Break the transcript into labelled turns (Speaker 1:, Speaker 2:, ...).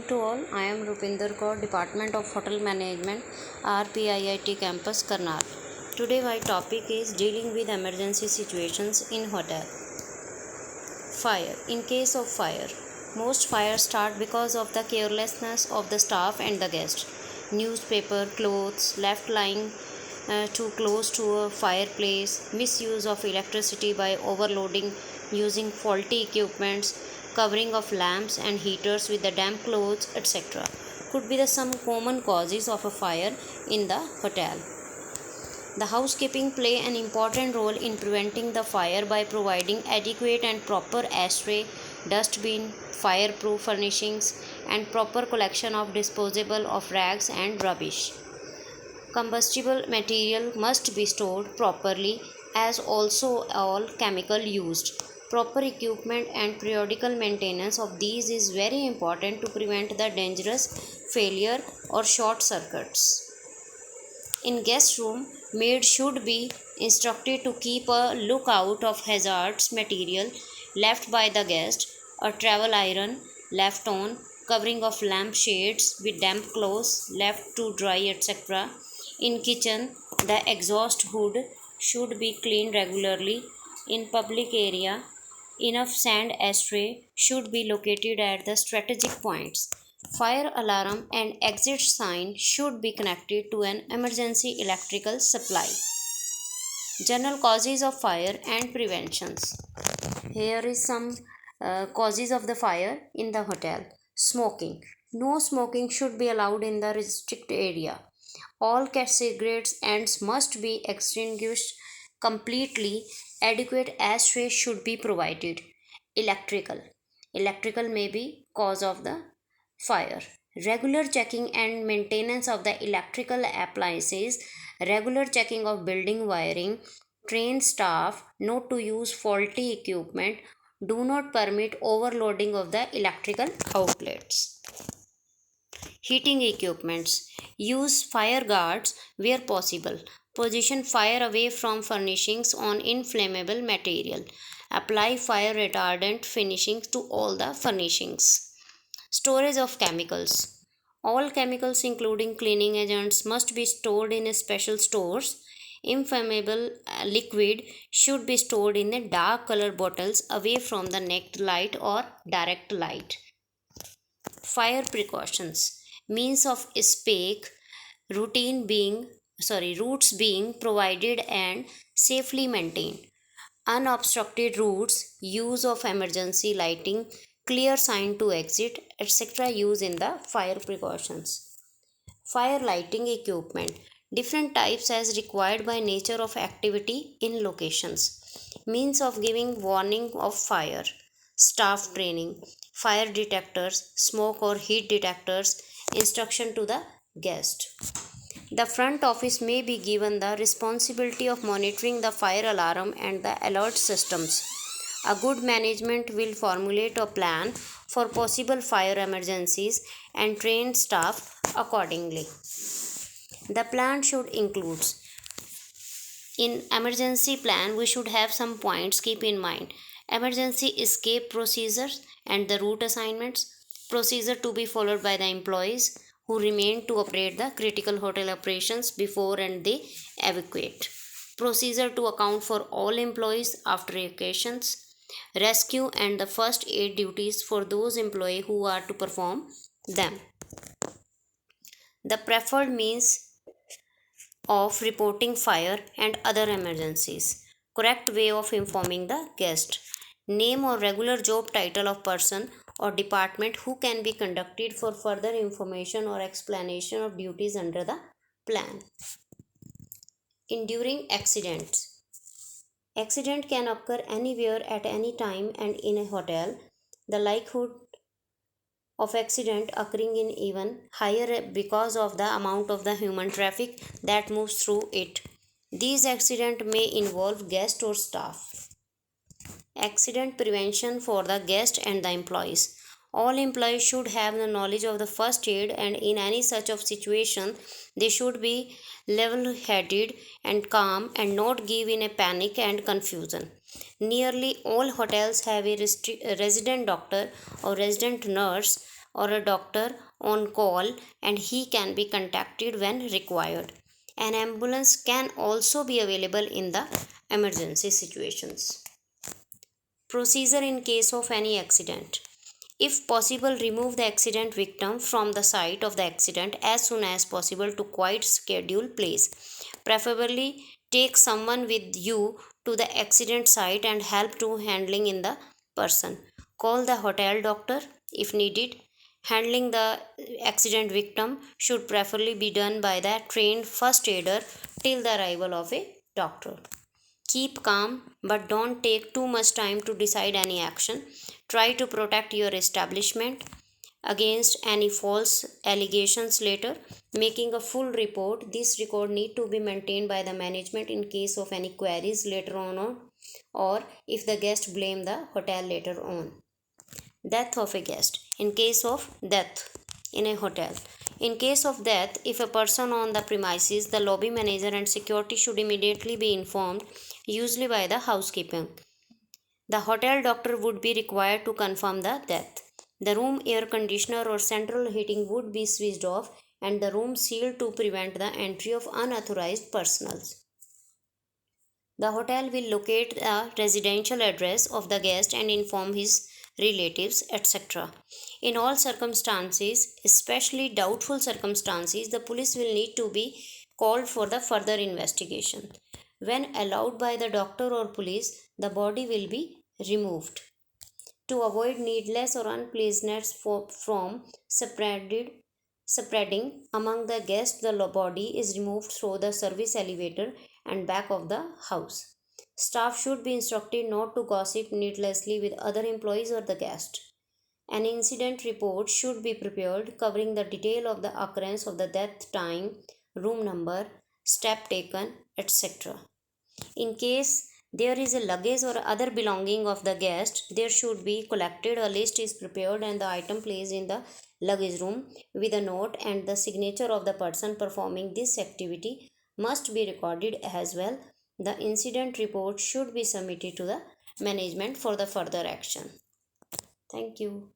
Speaker 1: to all. I am Rupinder Kaur, Department of Hotel Management, RPIIT Campus, Karnal. Today my topic is dealing with emergency situations in hotel. Fire. In case of fire, most fires start because of the carelessness of the staff and the guest. Newspaper, clothes left lying too close to a fireplace, misuse of electricity by overloading using faulty equipments, covering of lamps and heaters with the damp clothes, etc. could be some common causes of a fire in the hotel. The housekeeping play an important role in preventing the fire by providing adequate and proper ashtray, dustbin, fireproof furnishings, and proper collection of disposable of rags and rubbish. Combustible material must be stored properly, as also all chemical used. Proper equipment and periodical maintenance of these is very important to prevent the dangerous failure or short circuits. In guest room, maid should be instructed to keep a lookout of hazardous material left by the guest, a travel iron left on, covering of lamp shades with damp clothes left to dry, etc. In kitchen, the exhaust hood should be cleaned regularly. In public area, enough sand ashtray should be located at the strategic points. Fire alarm and exit sign should be connected to an emergency electrical supply. General causes of fire and preventions. Here is some causes of the fire in the hotel. Smoking. No smoking should be allowed in the restricted area. All cigarettes ends must be extinguished completely. Adequate ashtray should be provided. Electrical. Electrical may be cause of the fire. Regular checking and maintenance of the electrical appliances. Regular checking of building wiring. Train staff not to use faulty equipment. Do not permit overloading of the electrical outlets. Heating equipments. Use fire guards where possible. Position fire away from furnishings on inflammable material. Apply fire retardant finishings to all the furnishings. Storage of chemicals. All chemicals, including cleaning agents, must be stored in special stores. Inflammable liquid should be stored in the dark color bottles away from the naked light or direct light. Fire precautions. Means of escape routes being provided and safely maintained. Unobstructed routes, use of emergency lighting, clear sign to exit, etc. use in the fire precautions. Fire lighting equipment. Different types as required by nature of activity in locations. Means of giving warning of fire. Staff training. Fire detectors, smoke or heat detectors, instruction to the guest. The front office may be given the responsibility of monitoring the fire alarm and the alert systems. A good management will formulate a plan for possible fire emergencies and train staff accordingly. The plan should include, in emergency plan we should have some points keep in mind. Emergency escape procedures and the route assignments. Procedure to be followed by the employees who remain to operate the critical hotel operations before and they evacuate. Procedure to account for all employees after evacuations. Rescue and the first aid duties for those employees who are to perform them. The preferred means of reporting fire and other emergencies. Correct way of informing the guest. Name or regular job title of person or department who can be conducted for further information or explanation of duties under the plan. Enduring accidents. Accident can occur anywhere at any time and in a hotel. The likelihood of accident occurring in even higher because of the amount of the human traffic that moves through it. These accidents may involve guest or staff. Accident prevention for the guest and the employees. All employees should have the knowledge of the first aid, and in any such of situation they should be level-headed and calm and not give in a panic and confusion. Nearly all hotels have a resident doctor or resident nurse or a doctor on call, and he can be contacted when required. An ambulance can also be available in the emergency situations. Procedure in case of any accident. If possible, remove the accident victim from the site of the accident as soon as possible to quiet scheduled place. Preferably, take someone with you to the accident site and help to handling in the person. Call the hotel doctor if needed. Handling the accident victim should preferably be done by the trained first aider till the arrival of a doctor. Keep calm, but don't take too much time to decide any action. Try to protect your establishment against any false allegations later. Making a full report. This record need to be maintained by the management in case of any queries later on, or if the guest blame the hotel later on. Death of a guest. In case of death in a hotel. In case of death, if a person on the premises, the lobby manager and security should immediately be informed, usually by the housekeeping. The hotel doctor would be required to confirm the death. The room air conditioner or central heating would be switched off and the room sealed to prevent the entry of unauthorized personnel. The hotel will locate the residential address of the guest and inform his relatives, etc. In all circumstances, especially doubtful circumstances, the police will need to be called for the further investigation. When allowed by the doctor or police, the body will be removed. To avoid needless or unpleasantness from spreading among the guests, the body is removed through the service elevator and back of the house. Staff should be instructed not to gossip needlessly with other employees or the guest. An incident report should be prepared covering the detail of the occurrence of the death time, room number, step taken, etc. In case there is a luggage or other belonging of the guest, there should be collected. A list is prepared and the item placed in the luggage room with a note, and the signature of the person performing this activity must be recorded as well. The incident report should be submitted to the management for the further action. Thank you.